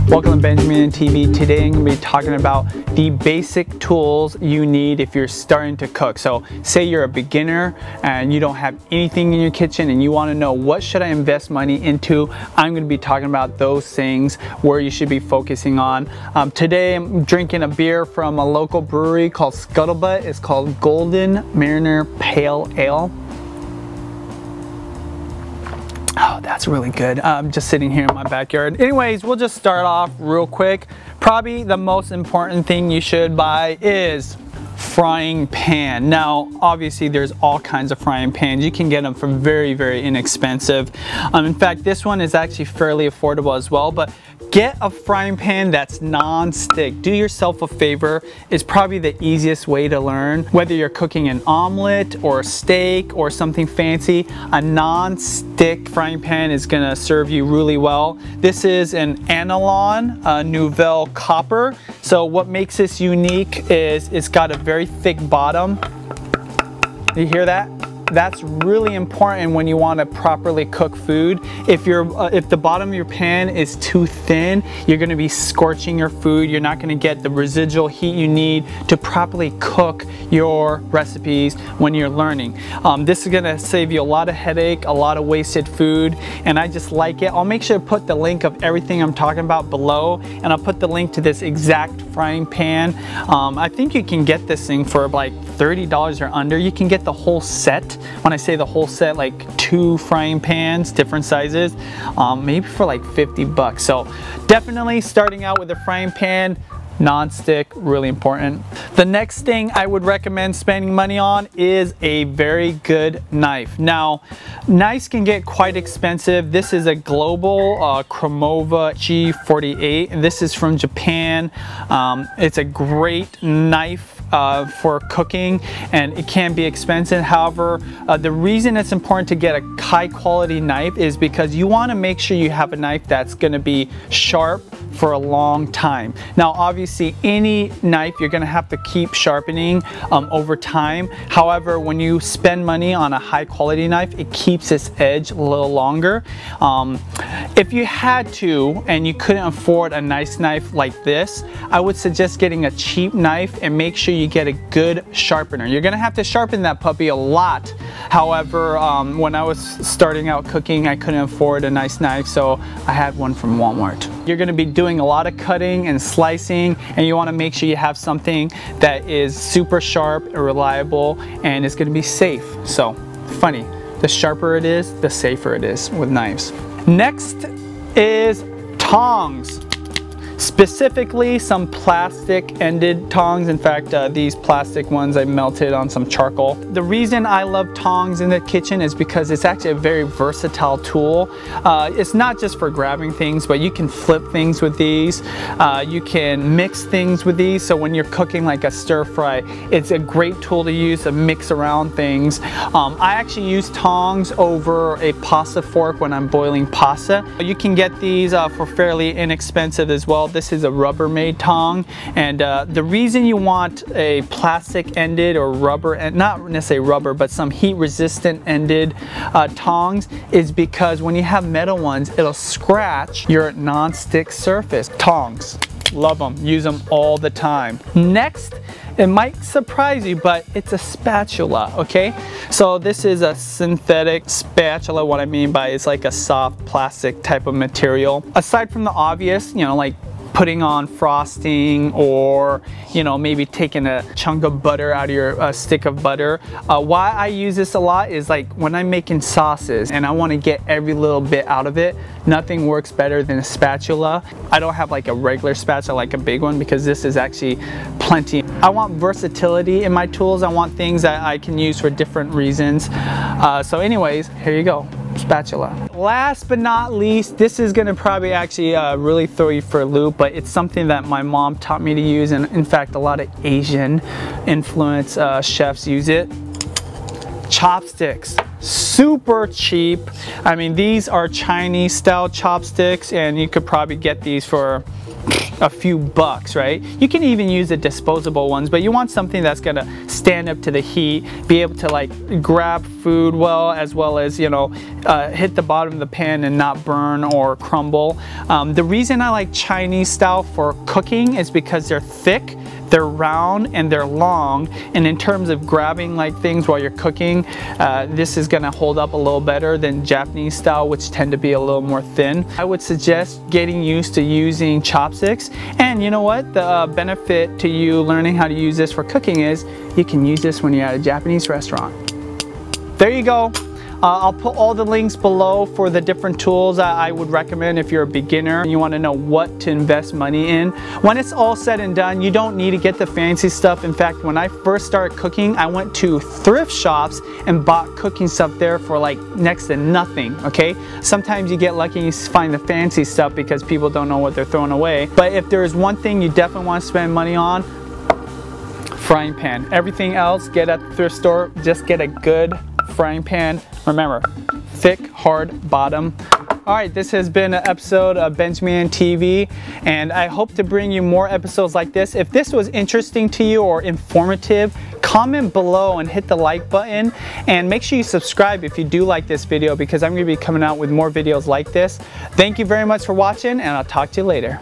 Welcome to BenjiManTV. Today I'm going to be talking about the basic tools you need if you're starting to cook. So say you're a beginner and you don't have anything in your kitchen and you want to know what should I invest money into. I'm going to be talking about those things where you should be focusing on. Today I'm drinking a beer from a local brewery called Scuttlebutt. It's called Golden Mariner Pale Ale. Oh, that's really good. I'm just sitting here in my backyard. Anyways, we'll just start off real quick. Probably the most important thing you should buy is frying pan. Now, obviously there's all kinds of frying pans. You can get them for very, very inexpensive. In fact, this one is actually fairly affordable as well, but get a frying pan that's non-stick. Do yourself a favor. It's probably the easiest way to learn. Whether you're cooking an omelet or a steak or something fancy, a non-stick frying pan is gonna serve you really well. This is an Analon Nouvelle Copper. So what makes this unique is it's got a very thick bottom. You hear that? That's really important when you want to properly cook food. If the bottom of your pan is too thin, you're going to be scorching your food. You're not going to get the residual heat you need to properly cook your recipes when you're learning. This is going to save you a lot of headache, a lot of wasted food, and I just like it. I'll make sure to put the link of everything I'm talking about below, and I'll put the link to this exact frying pan. I think you can get this thing for like $30 or under. You can get the whole set. When I say the whole set, like 2 frying pans, different sizes, maybe for like 50 bucks. So definitely starting out with a frying pan, non-stick, really important. The next thing I would recommend spending money on is a very good knife. Now, knives can get quite expensive. This is a global Cromova G48, and this is from Japan. It's a great knife for cooking, and it can be expensive. However, the reason it's important to get a high quality knife is because you want to make sure you have a knife that's going to be sharp for a long time. Now obviously any knife you're going to have to keep sharpening over time. However, when you spend money on a high quality knife, it keeps its edge a little longer. If you had to and you couldn't afford a nice knife like this, I would suggest getting a cheap knife and make sure you get a good sharpener. You're gonna have to sharpen that puppy a lot. However, when I was starting out cooking, I couldn't afford a nice knife, so I had one from Walmart. You're gonna be doing a lot of cutting and slicing, and you wanna make sure you have something that is super sharp and reliable, and it's gonna be safe. So, funny, the sharper it is, the safer it is with knives. Next is tongs. Specifically some plastic ended tongs. In fact, these plastic ones I melted on some charcoal. The reason I love tongs in the kitchen is because it's actually a very versatile tool. It's not just for grabbing things, but you can flip things with these. You can mix things with these. So when you're cooking like a stir fry, it's a great tool to use to mix around things. I actually use tongs over a pasta fork when I'm boiling pasta. You can get these for fairly inexpensive as well. This is a Rubbermaid tong, and the reason you want a plastic ended or rubber, and not necessarily rubber, but some heat resistant ended tongs is because when you have metal ones, it'll scratch your non-stick surface. Tongs, love them, use them all the time. Next, it might surprise you, but it's a spatula, okay? So this is a synthetic spatula. What I mean by it's like a soft plastic type of material. Aside from the obvious, you know, like putting on frosting, or you know, maybe taking a chunk of butter out of your stick of butter. Why I use this a lot is like when I'm making sauces and I want to get every little bit out of it, nothing works better than a spatula. I don't have like a regular spatula, like a big one, because this is actually plenty. I want versatility in my tools. I want things that I can use for different reasons. So anyways, here you go. Spatula. Last but not least, this is going to probably actually really throw you for a loop, but it's something that my mom taught me to use, and in fact a lot of Asian influence chefs use it. Chopsticks. super cheap. I mean, these are Chinese style chopsticks, and you could probably get these for a few bucks, right? You can even use the disposable ones, but you want something that's gonna stand up to the heat, be able to like grab food well, as well as, you know, hit the bottom of the pan and not burn or crumble. The reason I like Chinese style for cooking is because they're thick, they're round, and they're long, and in terms of grabbing like things while you're cooking, this is gonna hold up a little better than Japanese style, which tend to be a little more thin. I would suggest getting used to using chopsticks, and you know what, the benefit to you learning how to use this for cooking is you can use this when you're at a Japanese restaurant. There you go. I'll put all the links below for the different tools I would recommend if you're a beginner and you want to know what to invest money in. When it's all said and done, you don't need to get the fancy stuff. In fact, when I first started cooking, I went to thrift shops and bought cooking stuff there for like next to nothing, okay? Sometimes you get lucky and you find the fancy stuff because people don't know what they're throwing away. But if there's one thing you definitely want to spend money on, frying pan. Everything else, get at the thrift store, just get a good frying pan. Remember, thick, hard bottom. All right, this has been an episode of BenjiManTV, and I hope to bring you more episodes like this. If this was interesting to you or informative, comment below and hit the like button, and make sure you subscribe if you do like this video, because I'm going to be coming out with more videos like this. Thank you very much for watching, and I'll talk to you later.